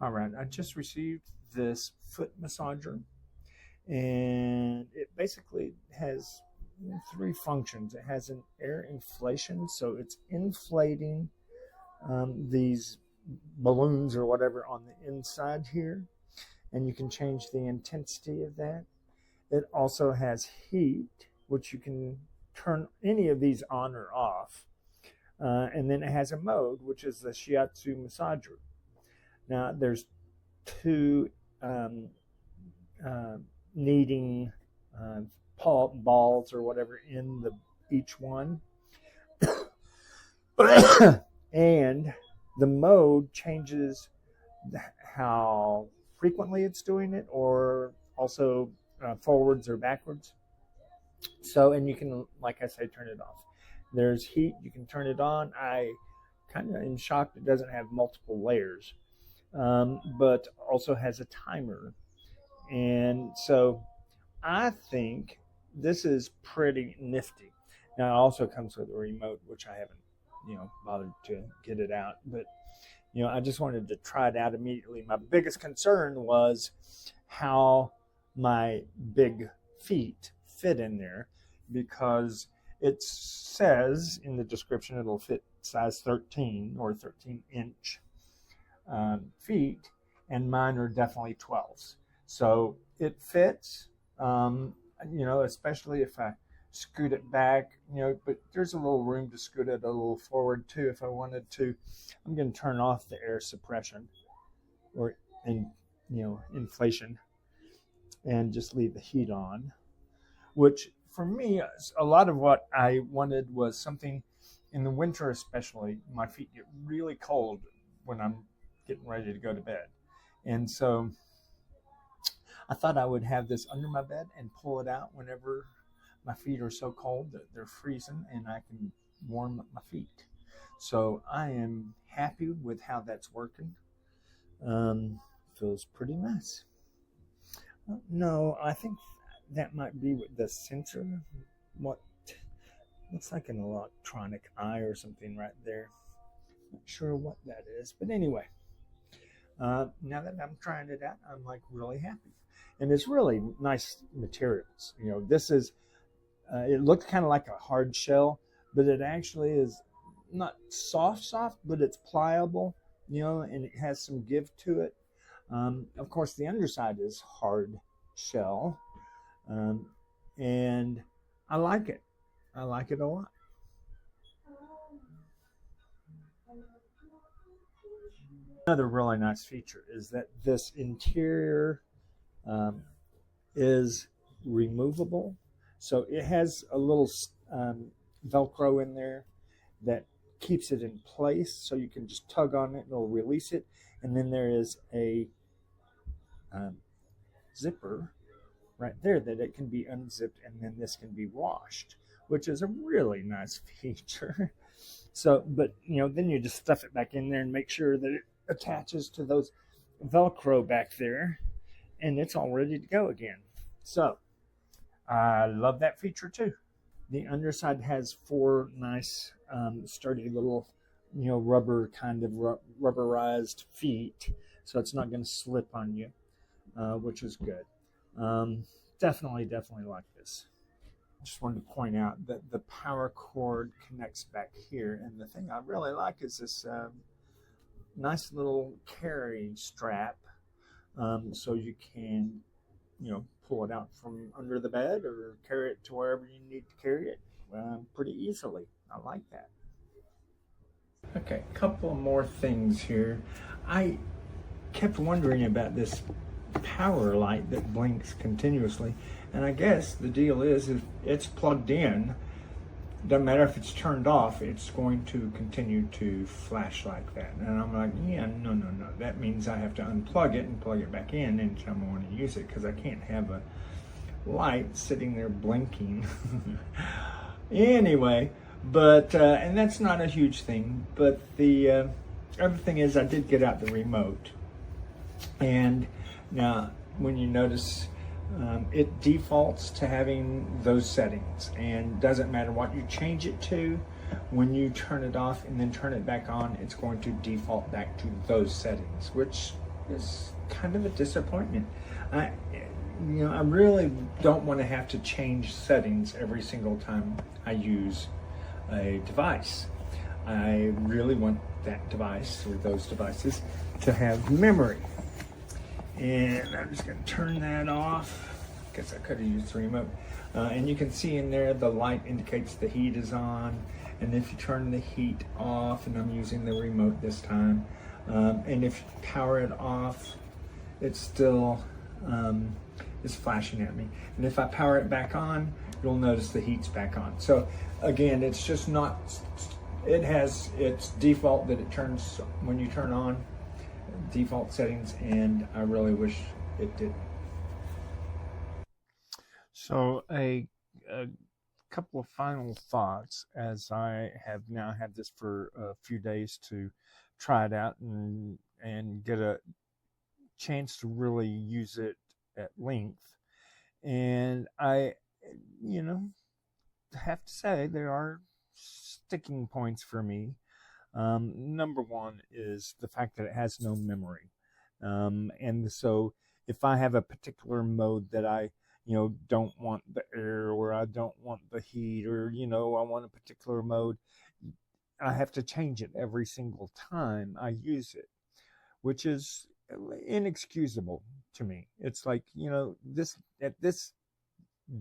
All right, I just received this foot massager, and it basically has three functions. It has an air inflation, so it's inflating these balloons or whatever on the inside here, and you can change the intensity of that. It also has heat, which you can turn any of these on or off. And then it has a mode, which is the shiatsu massager. Now, there's two kneading balls or whatever in each one. And the mode changes how frequently it's doing it, or also forwards or backwards. So, and you can, like I say, turn it off. There's heat, you can turn it on. I kind of am shocked it doesn't have multiple layers, but also has a timer. And so I think this is pretty nifty. Now, it also comes with a remote, which I haven't, bothered to get it out. But, I just wanted to try it out immediately. My biggest concern was how my big feet fit in there, because it says in the description it'll fit size 13 or 13-inch feet, and mine are definitely 12s. So it fits, especially if I scoot it back, but there's a little room to scoot it a little forward too if I wanted to. I'm going to turn off the air suppression inflation and just leave the heat on, which for me, a lot of what I wanted was something in the winter, especially. My feet get really cold when I'm getting ready to go to bed. And so I thought I would have this under my bed and pull it out whenever my feet are so cold that they're freezing, and I can warm up my feet. So I am happy with how that's working. Feels pretty nice. No, I think that might be with the sensor. What looks like an electronic eye or something right there. Not sure what that is, but anyway, now that I'm trying it out, I'm like really happy, and it's really nice materials. This is it looks kind of like a hard shell, but it actually is not soft, but it's pliable, and it has some give to it. Of course, the underside is hard shell. And I like it. I like it a lot. Another really nice feature is that this interior is removable. So it has a little Velcro in there that keeps it in place. So you can just tug on it and it'll release it. And then there is a zipper right there that it can be unzipped, and then this can be washed, which is a really nice feature. So, but then you just stuff it back in there and make sure that it attaches to those Velcro back there, and it's all ready to go again. So I love that feature too. The underside has four nice sturdy little rubber kind of rubberized feet, so it's not going to slip on you, which is good. Definitely like this. Just wanted to point out that the power cord connects back here, and the thing I really like is this nice little carry strap, so you can pull it out from under the bed or carry it to wherever you need to carry it pretty easily. I like that. Okay, a couple more things here. I kept wondering about this power light that blinks continuously, and I guess the deal is if it's plugged in, doesn't matter if it's turned off, it's going to continue to flash like that. And I'm like, yeah, no, that means I have to unplug it and plug it back in anytime I want to use it, because I can't have a light sitting there blinking. Anyway, but and that's not a huge thing, but the other thing is I did get out the remote, and now, when you notice, it defaults to having those settings, and doesn't matter what you change it to. When you turn it off and then turn it back on, it's going to default back to those settings, which is kind of a disappointment. I, I really don't want to have to change settings every single time I use a device. I really want that device or those devices to have memory. And I'm just going to turn that off. Guess I could have used the remote. And you can see in there the light indicates the heat is on. And if you turn the heat off, and I'm using the remote this time, and if you power it off, it's still is flashing at me. And if I power it back on, you'll notice the heat's back on. So again, it's just not, it has its default that it turns when you turn on, default settings, and I really wish it did. So a couple of final thoughts, as I have now had this for a few days to try it out and get a chance to really use it at length. And I, have to say there are sticking points for me. Number one is the fact that it has no memory. And so if I have a particular mode that I don't want the air, or I don't want the heat, or, I want a particular mode, I have to change it every single time I use it, which is inexcusable to me. It's like, this at this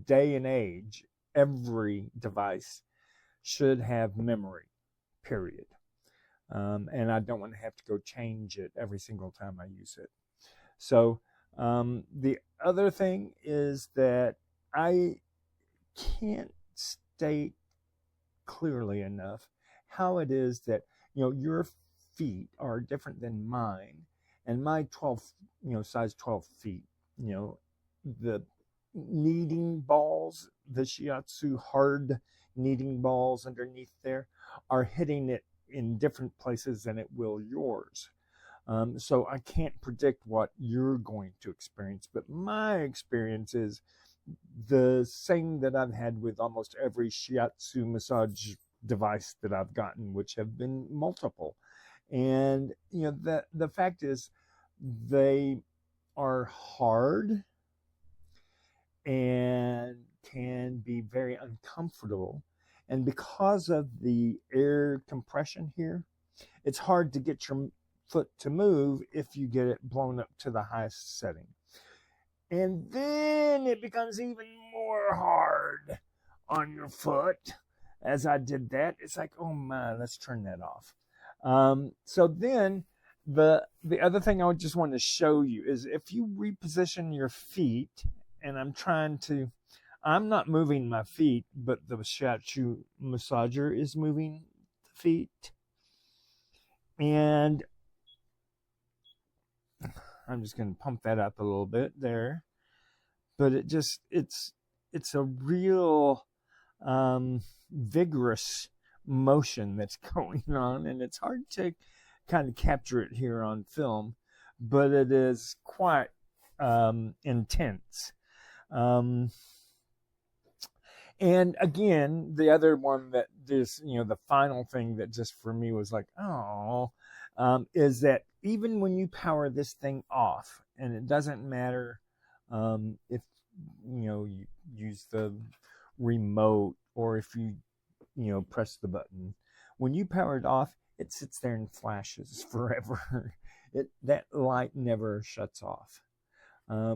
day and age, every device should have memory, period. And I don't want to have to go change it every single time I use it. So the other thing is that I can't state clearly enough how it is that, your feet are different than mine, and my 12, size 12 feet, the kneading balls, the shiatsu hard kneading balls underneath there are hitting it in different places than it will yours. So I can't predict what you're going to experience, but my experience is the same that I've had with almost every shiatsu massage device that I've gotten, which have been multiple. And, the fact is they are hard and can be very uncomfortable. And because of the air compression here, it's hard to get your foot to move if you get it blown up to the highest setting. And then it becomes even more hard on your foot. As I did that, it's like, oh my, let's turn that off. So then the other thing I just want to show you is if you reposition your feet, and I'm not moving my feet, but the shiatsu massager is moving the feet. And I'm just going to pump that up a little bit there. But it's a real vigorous motion that's going on, and it's hard to kind of capture it here on film, but it is quite intense. And again, the other one that this, the final thing that just for me was like, is that even when you power this thing off, and it doesn't matter if you use the remote or if you press the button, when you power it off, it sits there and flashes forever. That light never shuts off,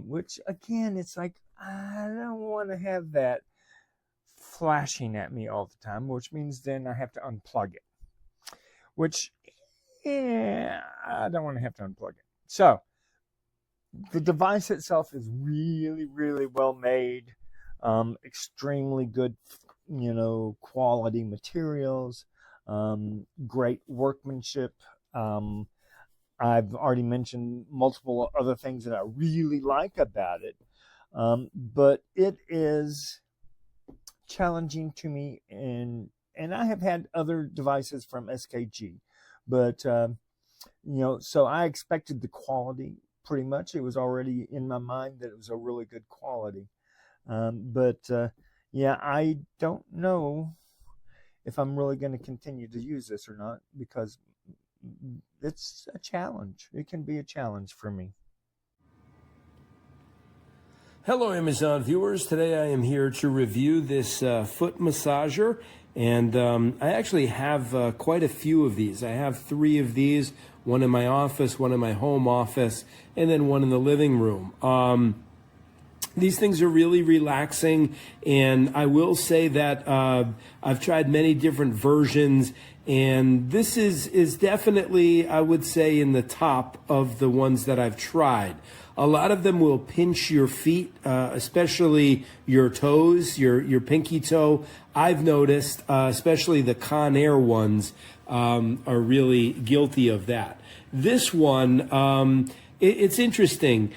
which again, it's like, I don't want to have that flashing at me all the time, which means then I have to unplug it, which I don't want to have to unplug it. So the device itself is really, really well made, extremely good, quality materials, great workmanship. I've already mentioned multiple other things that I really like about it, but it is challenging to me, and I have had other devices from SKG, but so I expected the quality pretty much. It was already in my mind that it was a really good quality, but I don't know if I'm really going to continue to use this or not, because it's a challenge. It can be a challenge for me. Hello, Amazon viewers. Today I am here to review this foot massager, and I actually have quite a few of these. I have 3 of these, one in my office, one in my home office, and then one in the living room. These things are really relaxing, and I will say that I've tried many different versions, and this is definitely, I would say, in the top of the ones that I've tried. A lot of them will pinch your feet, especially your toes, your pinky toe. I've noticed, especially the Conair ones, are really guilty of that. This one, it's interesting.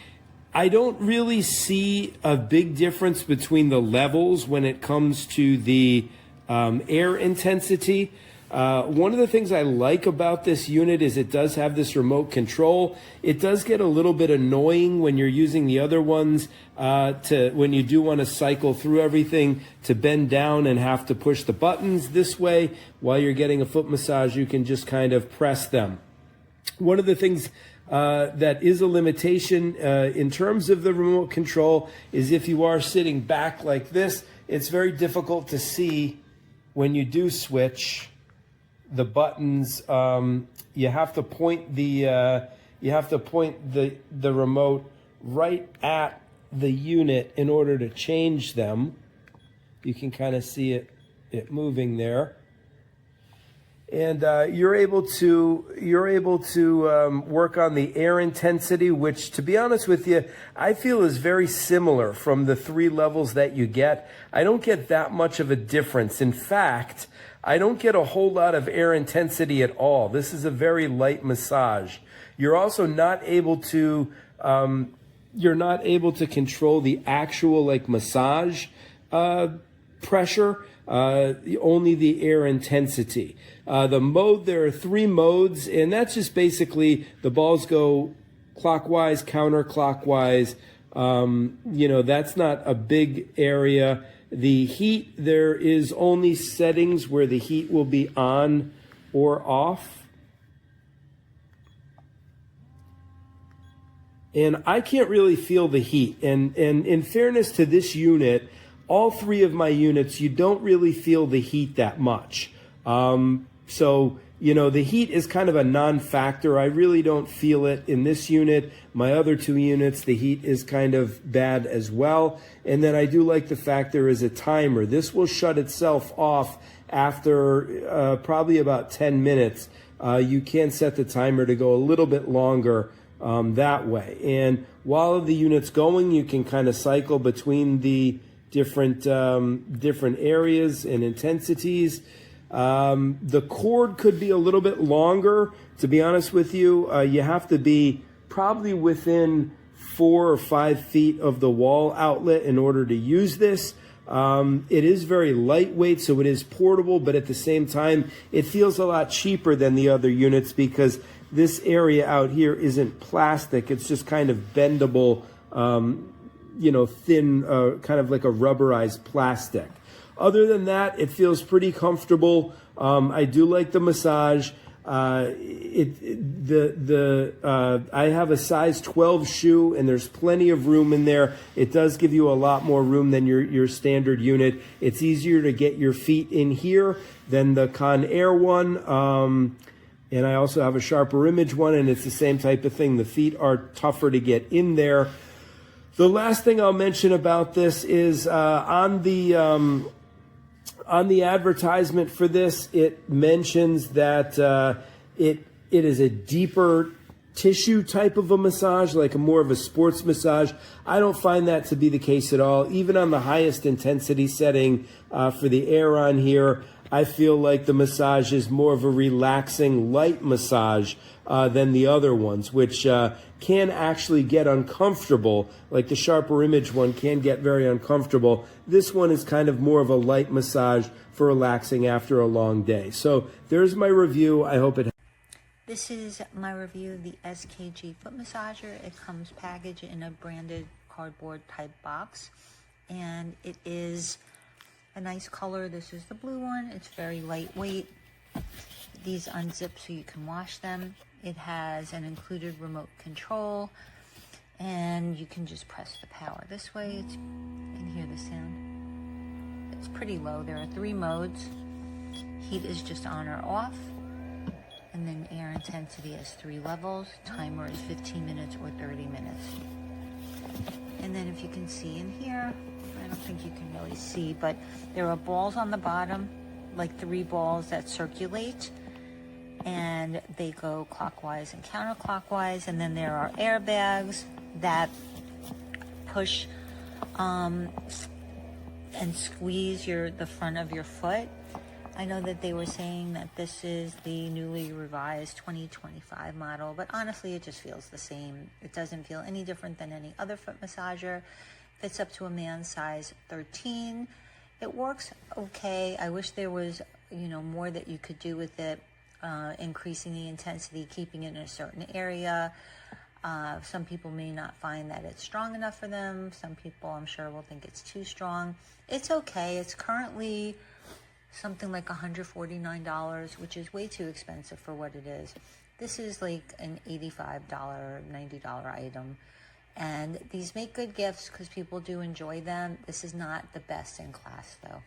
I don't really see a big difference between the levels when it comes to the air intensity. One of the things I like about this unit is it does have this remote control. It does get a little bit annoying when you're using the other ones when you do want to cycle through everything, to bend down and have to push the buttons. This way, while you're getting a foot massage, you can just kind of press them. One of the things that is a limitation in terms of the remote control is if you are sitting back like this, it's very difficult to see when you do switch the buttons. You have to point the remote right at the unit in order to change them. You can kind of see it moving there. And you're able to work on the air intensity, which, to be honest with you, I feel is very similar from the 3 levels that you get. I don't get that much of a difference. In fact, I don't get a whole lot of air intensity at all. This is a very light massage. You're also not able to control the actual massage pressure. Only the air intensity. The mode, there are 3 modes, and that's just basically the balls go clockwise, counterclockwise. That's not a big area. The heat, there is only settings where the heat will be on or off. And I can't really feel the heat. And in fairness to this unit, all 3 of my units, you don't really feel the heat that much. The heat is kind of a non-factor. I really don't feel it in this unit. My other 2 units, the heat is kind of bad as well. And then I do like the fact there is a timer. This will shut itself off after probably about 10 minutes. You can set the timer to go a little bit longer that way. And while the unit's going, you can kind of cycle between the different areas and intensities. The cord could be a little bit longer. To be honest with you, you have to be probably within 4 or 5 feet of the wall outlet in order to use this. It is very lightweight, so it is portable, but at the same time, it feels a lot cheaper than the other units because this area out here isn't plastic. It's just kind of bendable, thin, kind of like a rubberized plastic. Other than that, it feels pretty comfortable. I do like the massage. I have a size 12 shoe, and there's plenty of room in there. It does give you a lot more room than your standard unit. It's easier to get your feet in here than the Conair one. And I also have a sharper image one, and it's the same type of thing. The feet are tougher to get in there. The last thing I'll mention about this is on the advertisement for this, it mentions that it is a deeper tissue type of a massage, like more of a sports massage. I don't find that to be the case at all. Even on the highest intensity setting for the air on here, I feel like the massage is more of a relaxing, light massage than the other ones, which can actually get uncomfortable. Like the sharper image one can get very uncomfortable. This one is kind of more of a light massage for relaxing after a long day. So there's my review. I hope it. This is my review of the SKG foot massager. It comes packaged in a branded cardboard type box, and it is a nice color. This is the blue one. It's very lightweight. These unzip so you can wash them. It has an included remote control, and you can just press the power this way. You can hear the sound. It's pretty low. There are 3 modes. Heat is just on or off. And then air intensity has 3 levels. Timer is 15 minutes or 30 minutes. And then if you can see in here, I don't think you can really see, but there are balls on the bottom, like 3 balls that circulate, and they go clockwise and counterclockwise. And then there are airbags that push and squeeze the front of your foot. I know that they were saying that this is the newly revised 2025 model, but honestly, it just feels the same. It doesn't feel any different than any other foot massager. Fits up to a man size 13. It works okay. I wish there was, more that you could do with it, increasing the intensity, keeping it in a certain area. Some people may not find that it's strong enough for them. Some people, I'm sure, will think it's too strong. It's okay. It's currently something like $149, which is way too expensive for what it is. This is like an $85, $90 item. And these make good gifts because people do enjoy them. This is not the best in class, though.